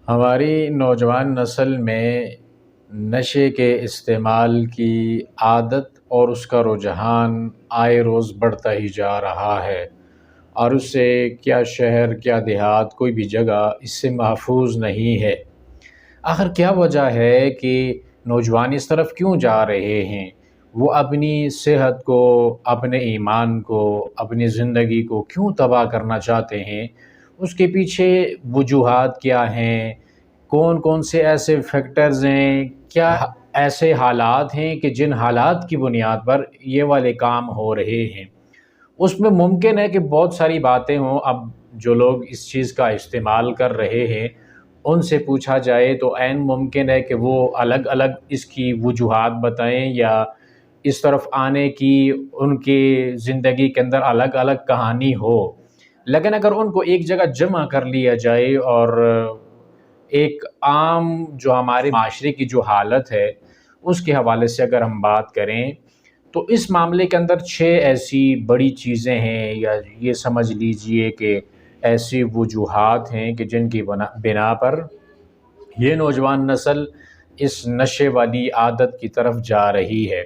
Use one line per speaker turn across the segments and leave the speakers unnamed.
ہماری نوجوان نسل میں نشے کے استعمال کی عادت اور اس کا رجحان آئے روز بڑھتا ہی جا رہا ہے، اور اس سے کیا شہر کیا دیہات کوئی بھی جگہ اس سے محفوظ نہیں ہے۔ آخر کیا وجہ ہے کہ نوجوان اس طرف کیوں جا رہے ہیں؟ وہ اپنی صحت کو، اپنے ایمان کو، اپنی زندگی کو کیوں تباہ کرنا چاہتے ہیں؟ اس کے پیچھے وجوہات کیا ہیں؟ کون کون سے ایسے فیکٹرز ہیں؟ کیا ایسے حالات ہیں کہ جن حالات کی بنیاد پر یہ والے کام ہو رہے ہیں؟ اس میں ممکن ہے کہ بہت ساری باتیں ہوں۔ اب جو لوگ اس چیز کا استعمال کر رہے ہیں ان سے پوچھا جائے تو عین ممکن ہے کہ وہ الگ الگ اس کی وجوہات بتائیں، یا اس طرف آنے کی ان کی زندگی کے اندر الگ الگ کہانی ہو۔ لیکن اگر ان کو ایک جگہ جمع کر لیا جائے اور ایک عام جو ہمارے معاشرے کی جو حالت ہے اس کے حوالے سے اگر ہم بات کریں تو اس معاملے کے اندر 6 ایسی بڑی چیزیں ہیں، یا یہ سمجھ لیجئے کہ ایسی وجوہات ہیں کہ جن کی بنا پر یہ نوجوان نسل اس نشے والی عادت کی طرف جا رہی ہے۔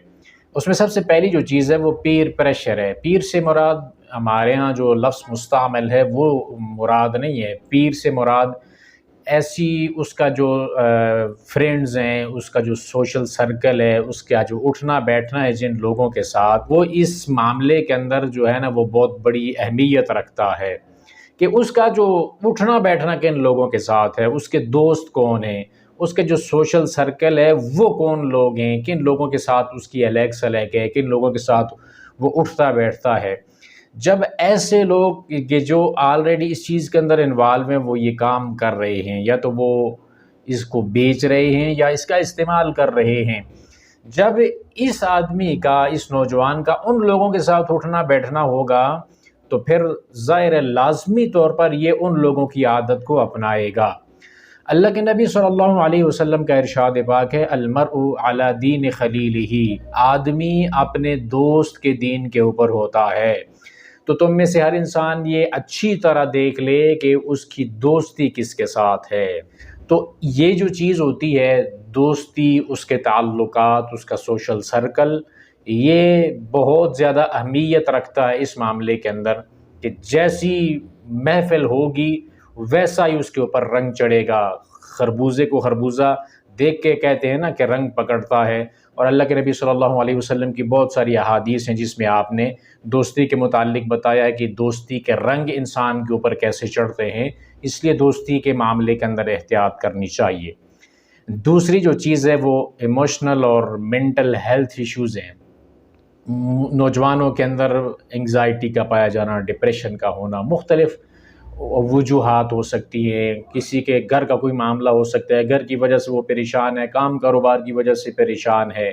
اس میں سب سے پہلی جو چیز ہے وہ پیر پریشر ہے۔ پیر سے مراد ہمارے ہاں جو لفظ مستعمل ہے وہ مراد نہیں ہے۔ پیر سے مراد ایسی اس کا جو فرینڈز ہیں، اس کا جو سوشل سرکل ہے، اس کا جو اٹھنا بیٹھنا ہے جن لوگوں کے ساتھ، وہ اس معاملے کے اندر جو ہے نا وہ بہت بڑی اہمیت رکھتا ہے کہ اس کا جو اٹھنا بیٹھنا کن لوگوں کے ساتھ ہے، اس کے دوست کون ہیں، اس کے جو سوشل سرکل ہے وہ کون لوگ ہیں، کن لوگوں کے ساتھ اس کی الیک سلیک ہے، کن لوگوں کے ساتھ وہ اٹھتا بیٹھتا ہے۔ جب ایسے لوگ کہ جو آلریڈی اس چیز کے اندر انوالو ہیں وہ یہ کام کر رہے ہیں، یا تو وہ اس کو بیچ رہے ہیں یا اس کا استعمال کر رہے ہیں، جب اس آدمی کا، اس نوجوان کا ان لوگوں کے ساتھ اٹھنا بیٹھنا ہوگا تو پھر ظاہر لازمی طور پر یہ ان لوگوں کی عادت کو اپنائے گا۔ اللہ کے نبی صلی اللہ علیہ وسلم کا ارشاد پاک ہے، المرء علی دین خلیلہ، آدمی اپنے دوست کے دین کے اوپر ہوتا ہے۔ تو تم میں سے ہر انسان یہ اچھی طرح دیکھ لے کہ اس کی دوستی کس کے ساتھ ہے۔ تو یہ جو چیز ہوتی ہے دوستی، اس کے تعلقات، اس کا سوشل سرکل، یہ بہت زیادہ اہمیت رکھتا ہے اس معاملے کے اندر کہ جیسی محفل ہوگی ویسا ہی اس کے اوپر رنگ چڑھے گا۔ خربوزے کو خربوزہ دیکھ کے کہتے ہیں نا کہ رنگ پکڑتا ہے، اور اللہ کے نبی صلی اللہ علیہ وسلم کی بہت ساری احادیث ہیں جس میں آپ نے دوستی کے متعلق بتایا ہے کہ دوستی کے رنگ انسان کے اوپر کیسے چڑھتے ہیں، اس لیے دوستی کے معاملے کے اندر احتیاط کرنی چاہیے۔ دوسری جو چیز ہے وہ ایموشنل اور مینٹل ہیلتھ ایشوز ہیں۔ نوجوانوں کے اندر انگزائٹی کا پایا جانا، ڈپریشن کا ہونا، مختلف وجوہات ہو سکتی ہیں۔ کسی کے گھر کا کوئی معاملہ ہو سکتا ہے، گھر کی وجہ سے وہ پریشان ہے، کام کاروبار کی وجہ سے پریشان ہے۔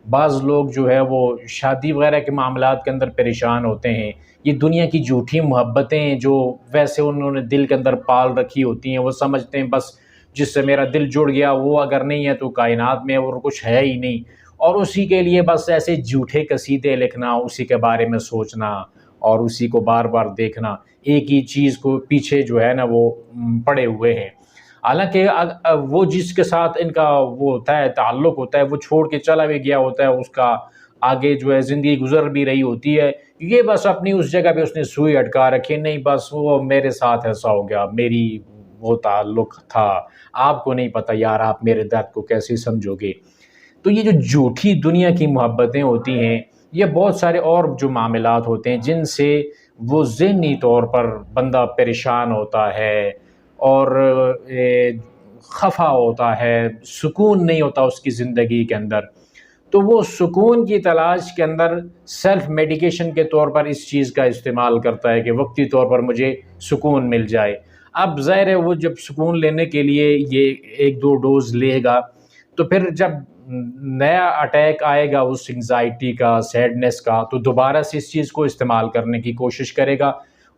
بعض لوگ جو ہے وہ شادی وغیرہ کے معاملات کے اندر پریشان ہوتے ہیں۔ یہ دنیا کی جھوٹی محبتیں جو ویسے انہوں نے دل کے اندر پال رکھی ہوتی ہیں، وہ سمجھتے ہیں بس جس سے میرا دل جڑ گیا وہ اگر نہیں ہے تو کائنات میں اور کچھ ہے ہی نہیں، اور اسی کے لیے بس ایسے جھوٹے قصیدے لکھنا، اسی کے بارے میں سوچنا اور اسی کو بار بار دیکھنا، ایک ہی چیز کو پیچھے جو ہے نا وہ پڑے ہوئے ہیں۔ حالانکہ وہ جس کے ساتھ ان کا وہ ہوتا ہے، تعلق ہوتا ہے، وہ چھوڑ کے چلا بھی گیا ہوتا ہے، اس کا آگے جو ہے زندگی گزر بھی رہی ہوتی ہے، یہ بس اپنی اس جگہ پہ اس نے سوئی اٹکا رکھی، نہیں بس وہ میرے ساتھ ایسا ہو گیا، میری وہ تعلق تھا، آپ کو نہیں پتہ یار، آپ میرے درد کو کیسے سمجھو گے۔ تو یہ جو جھوٹی دنیا کی محبتیں ہوتی ہیں، یہ بہت سارے اور جو معاملات ہوتے ہیں جن سے وہ ذہنی طور پر بندہ پریشان ہوتا ہے اور خفا ہوتا ہے، سکون نہیں ہوتا اس کی زندگی کے اندر۔ تو وہ سکون کی تلاش کے اندر سیلف میڈیکیشن کے طور پر اس چیز کا استعمال کرتا ہے کہ وقتی طور پر مجھے سکون مل جائے۔ اب ظاہر ہے وہ جب سکون لینے کے لیے یہ 1-2 ڈوز لے گا تو پھر جب نیا اٹیک آئے گا اس انگزائٹی کا، سیڈنس کا، تو دوبارہ سے اس چیز کو استعمال کرنے کی کوشش کرے گا،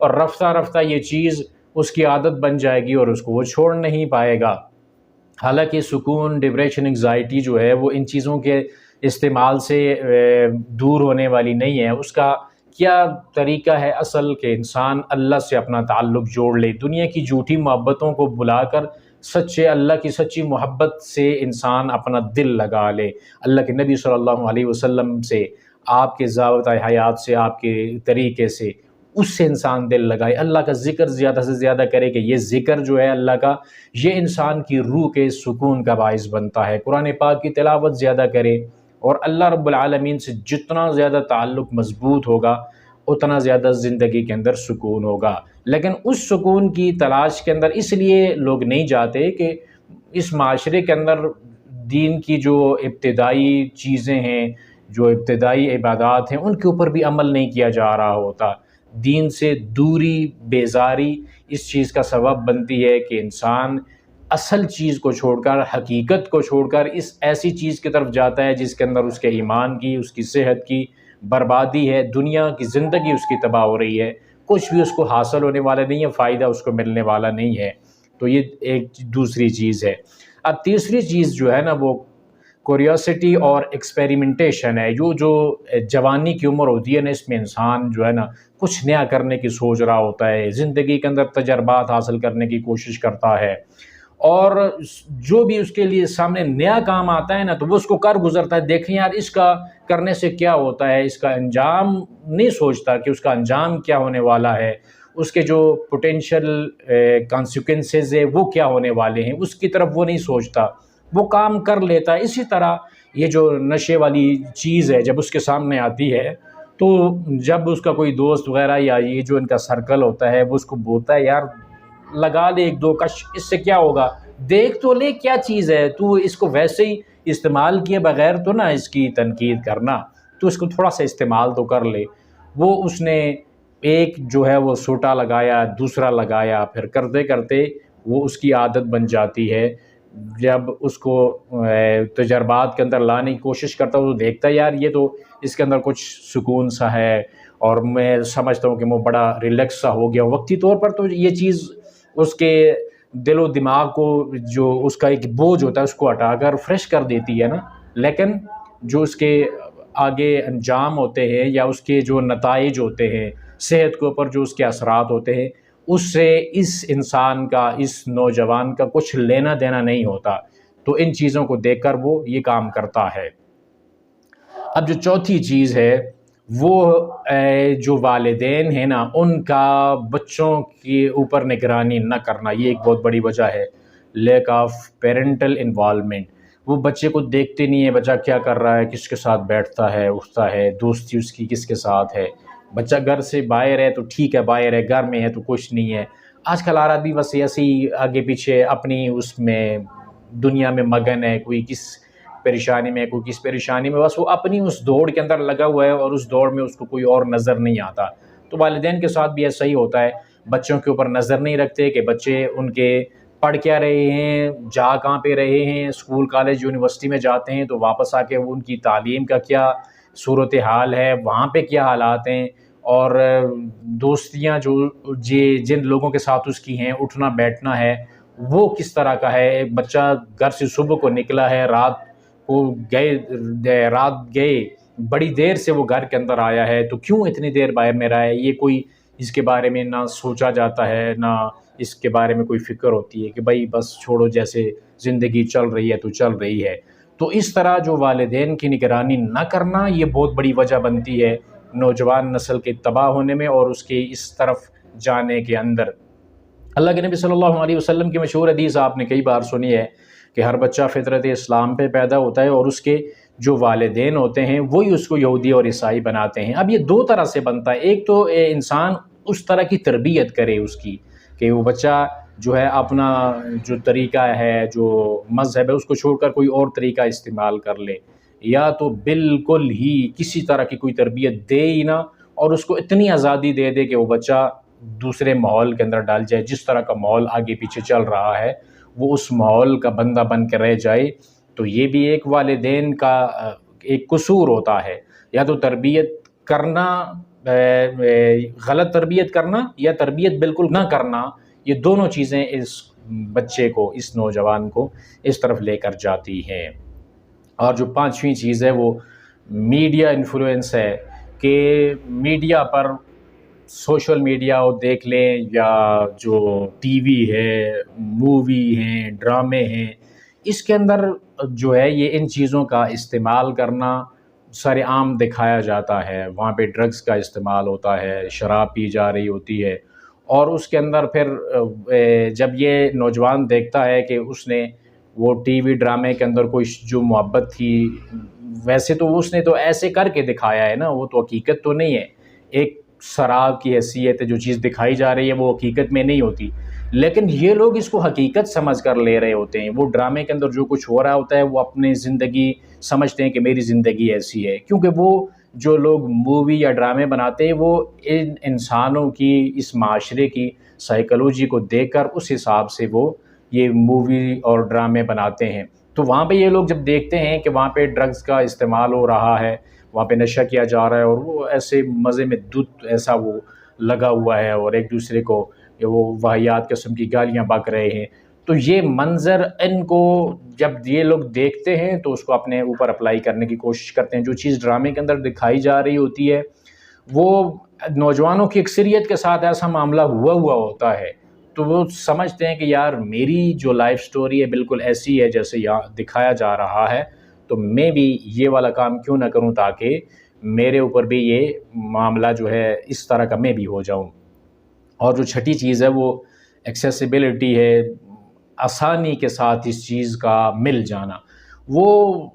اور رفتہ رفتہ یہ چیز اس کی عادت بن جائے گی اور اس کو وہ چھوڑ نہیں پائے گا۔ حالانکہ سکون، ڈپریشن، انگزائٹی جو ہے وہ ان چیزوں کے استعمال سے دور ہونے والی نہیں ہے۔ اس کا کیا طریقہ ہے اصل کہ انسان اللہ سے اپنا تعلق جوڑ لے، دنیا کی جھوٹی محبتوں کو بلا کر سچے اللہ کی سچی محبت سے انسان اپنا دل لگا لے، اللہ کے نبی صلی اللہ علیہ وسلم سے، آپ کے ضابطۂ حیات سے، آپ کے طریقے سے، اس سے انسان دل لگائے، اللہ کا ذکر زیادہ سے زیادہ کرے کہ یہ ذکر جو ہے اللہ کا، یہ انسان کی روح کے سکون کا باعث بنتا ہے، قرآن پاک کی تلاوت زیادہ کرے، اور اللہ رب العالمین سے جتنا زیادہ تعلق مضبوط ہوگا اتنا زیادہ زندگی کے اندر سکون ہوگا۔ لیکن اس سکون کی تلاش کے اندر اس لیے لوگ نہیں جاتے کہ اس معاشرے کے اندر دین کی جو ابتدائی چیزیں ہیں، جو ابتدائی عبادات ہیں، ان کے اوپر بھی عمل نہیں کیا جا رہا ہوتا۔ دین سے دوری، بیزاری اس چیز کا سبب بنتی ہے کہ انسان اصل چیز کو چھوڑ کر، حقیقت کو چھوڑ کر اس ایسی چیز کی طرف جاتا ہے جس کے اندر اس کے ایمان کی، اس کی صحت کی بربادی ہے، دنیا کی زندگی اس کی تباہ ہو رہی ہے، کچھ بھی اس کو حاصل ہونے والا نہیں ہے، فائدہ اس کو ملنے والا نہیں ہے۔ تو یہ ایک دوسری چیز ہے۔ اب تیسری چیز جو ہے نا وہ کوریوسٹی اور ایکسپیریمنٹیشن ہے۔ جو جوانی کی عمر ہوتی ہے نا، اس میں انسان جو ہے نا کچھ نیا کرنے کی سوچ رہا ہوتا ہے، زندگی کے اندر تجربات حاصل کرنے کی کوشش کرتا ہے، اور جو بھی اس کے لیے سامنے نیا کام آتا ہے نا تو وہ اس کو کر گزرتا ہے۔ دیکھیں یار اس کا کرنے سے کیا ہوتا ہے، اس کا انجام نہیں سوچتا کہ اس کا انجام کیا ہونے والا ہے، اس کے جو پوٹینشیل کانسیکوینسز ہے وہ کیا ہونے والے ہیں، اس کی طرف وہ نہیں سوچتا، وہ کام کر لیتا ہے۔ اسی طرح یہ جو نشے والی چیز ہے جب اس کے سامنے آتی ہے تو جب اس کا کوئی دوست وغیرہ یا یہ جو ان کا سرکل ہوتا ہے وہ اس کو بولتا ہے یار لگا لے ایک دو کش، اس سے کیا ہوگا، دیکھ تو لے کیا چیز ہے، تو اس کو ویسے ہی استعمال کیے بغیر تو نہ اس کی تنقید کرنا، تو اس کو تھوڑا سا استعمال تو کر لے۔ وہ اس نے ایک جو ہے وہ سوٹا لگایا، دوسرا لگایا، پھر کرتے کرتے وہ اس کی عادت بن جاتی ہے۔ جب اس کو تجربات کے اندر لانے کی کوشش کرتا ہوں تو دیکھتا ہے یار یہ تو اس کے اندر کچھ سکون سا ہے، اور میں سمجھتا ہوں کہ وہ بڑا ریلیکس سا ہو گیا۔ وقتی طور پر تو یہ چیز اس کے دل و دماغ کو، جو اس کا ایک بوجھ ہوتا ہے اس کو ہٹا کر فریش کر دیتی ہے نا، لیکن جو اس کے آگے انجام ہوتے ہیں یا اس کے جو نتائج ہوتے ہیں صحت کے اوپر، جو اس کے اثرات ہوتے ہیں، اس سے اس انسان کا، اس نوجوان کا کچھ لینا دینا نہیں ہوتا۔ تو ان چیزوں کو دیکھ کر وہ یہ کام کرتا ہے۔ اب جو چوتھی چیز ہے وہ جو والدین ہیں نا ان کا بچوں کے اوپر نگرانی نہ کرنا، یہ ایک بہت بڑی وجہ ہے، لیک آف پیرنٹل انوالومنٹ۔ وہ بچے کو دیکھتے نہیں ہے بچہ کیا کر رہا ہے، کس کے ساتھ بیٹھتا ہے، اٹھتا ہے، دوستی اس کی کس کے ساتھ ہے۔ بچہ گھر سے باہر ہے تو ٹھیک ہے، باہر ہے، گھر میں ہے تو کچھ نہیں ہے۔ آج کل آ رہا بھی بس ایسے ہی آگے پیچھے اپنی اس میں دنیا میں مگن ہے، کوئی کس پریشانی میں، کوئی کس پریشانی میں، بس وہ اپنی اس دوڑ کے اندر لگا ہوا ہے اور اس دوڑ میں اس کو کوئی اور نظر نہیں آتا۔ تو والدین کے ساتھ بھی ایسا ہی ہوتا ہے، بچوں کے اوپر نظر نہیں رکھتے کہ بچے ان کے پڑھ کیا رہے ہیں، جا کہاں پہ رہے ہیں، اسکول کالج یونیورسٹی میں جاتے ہیں تو واپس آ کے ان کی تعلیم کا کیا صورتحال ہے، وہاں پہ کیا حالات ہیں، اور دوستیاں جو جن لوگوں کے ساتھ اس کی ہیں، اٹھنا بیٹھنا ہے وہ کس طرح کا ہے۔ ایک بچہ گھر سے صبح کو نکلا ہے، رات گئے بڑی دیر سے وہ گھر کے اندر آیا ہے، تو کیوں اتنی دیر باہر میں رہا ہے، یہ کوئی اس کے بارے میں نہ سوچا جاتا ہے، نہ اس کے بارے میں کوئی فکر ہوتی ہے کہ بھائی بس چھوڑو، جیسے زندگی چل رہی ہے تو چل رہی ہے۔ تو اس طرح جو والدین کی نگرانی نہ کرنا یہ بہت بڑی وجہ بنتی ہے نوجوان نسل کے تباہ ہونے میں اور اس کے اس طرف جانے کے اندر۔ اللہ کے نبی صلی اللہ علیہ وسلم کی مشہور حدیث آپ نے کئی بار سنی ہے کہ ہر بچہ فطرت اسلام پہ پیدا ہوتا ہے اور اس کے جو والدین ہوتے ہیں وہی اس کو یہودی اور عیسائی بناتے ہیں۔ اب یہ دو طرح سے بنتا ہے، ایک تو انسان اس طرح کی تربیت کرے اس کی کہ وہ بچہ جو ہے اپنا جو طریقہ ہے، جو مذہب ہے، اس کو چھوڑ کر کوئی اور طریقہ استعمال کر لے، یا تو بالکل ہی کسی طرح کی کوئی تربیت دے ہی نہ، اور اس کو اتنی آزادی دے دے کہ وہ بچہ دوسرے ماحول کے اندر ڈال جائے، جس طرح کا ماحول آگے پیچھے چل رہا ہے وہ اس ماحول کا بندہ بن کے رہ جائے۔ تو یہ بھی ایک والدین کا ایک قصور ہوتا ہے، یا تو تربیت کرنا، غلط تربیت کرنا، یا تربیت بالکل نہ کرنا، یہ دونوں چیزیں اس بچے کو، اس نوجوان کو اس طرف لے کر جاتی ہیں۔ اور جو پانچویں چیز ہے وہ میڈیا انفلوئنس ہے، کہ میڈیا پر سوشل میڈیا دیکھ لیں یا جو ٹی وی ہے، مووی ہیں، ڈرامے ہیں، اس کے اندر جو ہے یہ ان چیزوں کا استعمال کرنا سر عام دکھایا جاتا ہے. وہاں پہ ڈرگس کا استعمال ہوتا ہے، شراب پی جا رہی ہوتی ہے، اور اس کے اندر پھر جب یہ نوجوان دیکھتا ہے کہ اس نے وہ ٹی وی ڈرامے کے اندر کوئی جو محبت تھی، ویسے تو اس نے تو ایسے کر کے دکھایا ہے نا، وہ تو حقیقت تو نہیں ہے. ایک شراب کی حیثیت ہے، جو چیز دکھائی جا رہی ہے وہ حقیقت میں نہیں ہوتی، لیکن یہ لوگ اس کو حقیقت سمجھ کر لے رہے ہوتے ہیں. وہ ڈرامے کے اندر جو کچھ ہو رہا ہوتا ہے وہ اپنی زندگی سمجھتے ہیں کہ میری زندگی ایسی ہے، کیونکہ وہ جو لوگ مووی یا ڈرامے بناتے ہیں وہ ان انسانوں کی، اس معاشرے کی سائیکالوجی کو دیکھ کر اس حساب سے وہ یہ مووی اور ڈرامے بناتے ہیں. تو وہاں پہ یہ لوگ جب دیکھتے ہیں کہ وہاں پہ ڈرگس کا استعمال ہو رہا ہے، وہاں پہ نشہ کیا جا رہا ہے، اور وہ ایسے مزے میں دودھ ایسا وہ لگا ہوا ہے، اور ایک دوسرے کو وہ واہیات قسم کی گالیاں بک رہے ہیں، تو یہ منظر ان کو جب یہ لوگ دیکھتے ہیں تو اس کو اپنے اوپر اپلائی کرنے کی کوشش کرتے ہیں. جو چیز ڈرامے کے اندر دکھائی جا رہی ہوتی ہے وہ نوجوانوں کی اکثریت کے ساتھ ایسا معاملہ ہوا ہوتا ہے، تو وہ سمجھتے ہیں کہ یار میری جو لائف سٹوری ہے بالکل ایسی ہے جیسے یہاں دکھایا جا رہا ہے، تو میں بھی یہ والا کام کیوں نہ کروں تاکہ میرے اوپر بھی یہ معاملہ جو ہے اس طرح کا میں بھی ہو جاؤں. اور جو چھٹی چیز ہے وہ ایکسیسیبلٹی ہے، آسانی کے ساتھ اس چیز کا مل جانا. وہ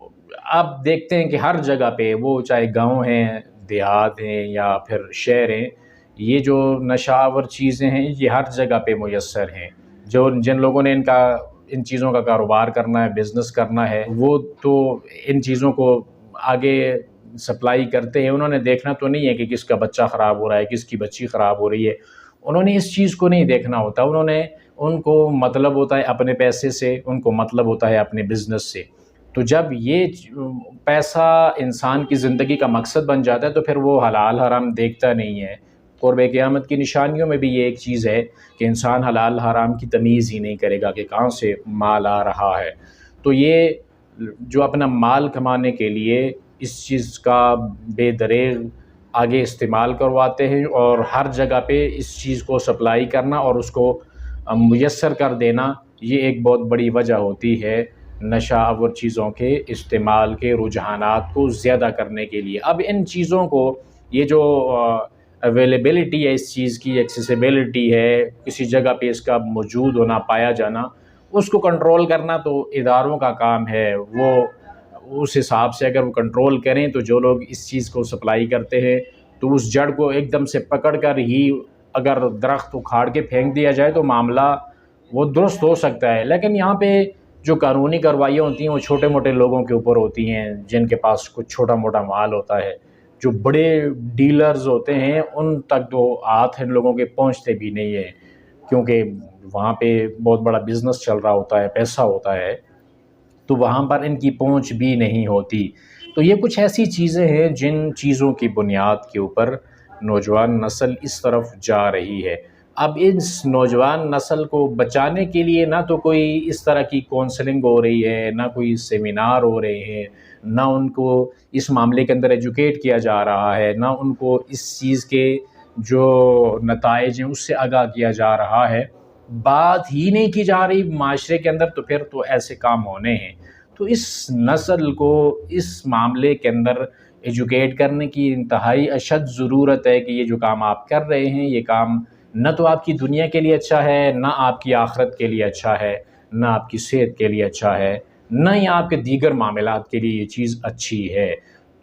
آپ دیکھتے ہیں کہ ہر جگہ پہ، وہ چاہے گاؤں ہیں، دیہات ہیں یا پھر شہر ہیں، یہ جو نشہ آور چیزیں ہیں یہ ہر جگہ پہ میسر ہیں. جن لوگوں نے ان چیزوں کا کاروبار کرنا ہے، بزنس کرنا ہے، وہ تو ان چیزوں کو آگے سپلائی کرتے ہیں. انہوں نے دیکھنا تو نہیں ہے کہ کس کا بچہ خراب ہو رہا ہے، کس کی بچی خراب ہو رہی ہے، انہوں نے اس چیز کو نہیں دیکھنا ہوتا. ان کو مطلب ہوتا ہے اپنے پیسے سے، ان کو مطلب ہوتا ہے اپنے بزنس سے. تو جب یہ پیسہ انسان کی زندگی کا مقصد بن جاتا ہے تو پھر وہ حلال حرام دیکھتا نہیں ہے. قرب قیامت کی نشانیوں میں بھی یہ ایک چیز ہے کہ انسان حلال حرام کی تمیز ہی نہیں کرے گا کہ کہاں سے مال آ رہا ہے. تو یہ جو اپنا مال کمانے کے لیے اس چیز کا بے دریغ آگے استعمال کرواتے ہیں، اور ہر جگہ پہ اس چیز کو سپلائی کرنا اور اس کو میسر کر دینا، یہ ایک بہت بڑی وجہ ہوتی ہے نشہ آور چیزوں کے استعمال کے رجحانات کو زیادہ کرنے کے لیے. اب ان چیزوں کو، یہ جو اویلیبلٹی ہے اس چیز کی، ایکسیسیبلٹی ہے، کسی جگہ پہ اس کا موجود ہونا، پایا جانا، اس کو کنٹرول کرنا تو اداروں کا کام ہے. وہ اس حساب سے اگر وہ کنٹرول کریں تو جو لوگ اس چیز کو سپلائی کرتے ہیں تو اس جڑ کو ایک دم سے پکڑ کر ہی اگر درخت اکھاڑ کے پھینک دیا جائے تو معاملہ وہ درست ہو سکتا ہے. لیکن یہاں پہ جو قانونی کارروائیاں ہوتی ہیں وہ چھوٹے موٹے لوگوں کے اوپر ہوتی ہیں، جن کے پاس کچھ چھوٹا موٹا مال ہوتا ہے. جو بڑے ڈیلرز ہوتے ہیں ان تک تو ہاتھ ان لوگوں کے پہنچتے بھی نہیں ہیں، کیونکہ وہاں پہ بہت بڑا بزنس چل رہا ہوتا ہے، پیسہ ہوتا ہے، تو وہاں پر ان کی پہنچ بھی نہیں ہوتی. تو یہ کچھ ایسی چیزیں ہیں جن چیزوں کی بنیاد کے اوپر نوجوان نسل اس طرف جا رہی ہے. اب اس نوجوان نسل کو بچانے کے لیے نہ تو کوئی اس طرح کی کونسلنگ ہو رہی ہے، نہ کوئی سیمینار ہو رہے ہیں، نہ ان کو اس معاملے کے اندر ایجوکیٹ کیا جا رہا ہے، نہ ان کو اس چیز کے جو نتائج ہیں اس سے آگاہ کیا جا رہا ہے. بات ہی نہیں کی جا رہی معاشرے کے اندر، تو پھر تو ایسے کام ہونے ہیں. تو اس نسل کو اس معاملے کے اندر ایجوکیٹ کرنے کی انتہائی اشد ضرورت ہے کہ یہ جو کام آپ کر رہے ہیں، یہ کام نہ تو آپ کی دنیا کے لیے اچھا ہے، نہ آپ کی آخرت کے لیے اچھا ہے، نہ آپ کی صحت کے لیے اچھا ہے، نہ ہی آپ کے دیگر معاملات کے لیے یہ چیز اچھی ہے.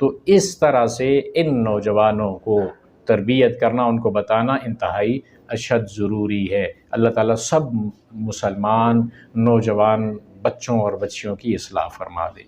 تو اس طرح سے ان نوجوانوں کو تربیت کرنا، ان کو بتانا انتہائی اشد ضروری ہے. اللہ تعالیٰ سب مسلمان نوجوان بچوں اور بچیوں کی اصلاح فرما دے.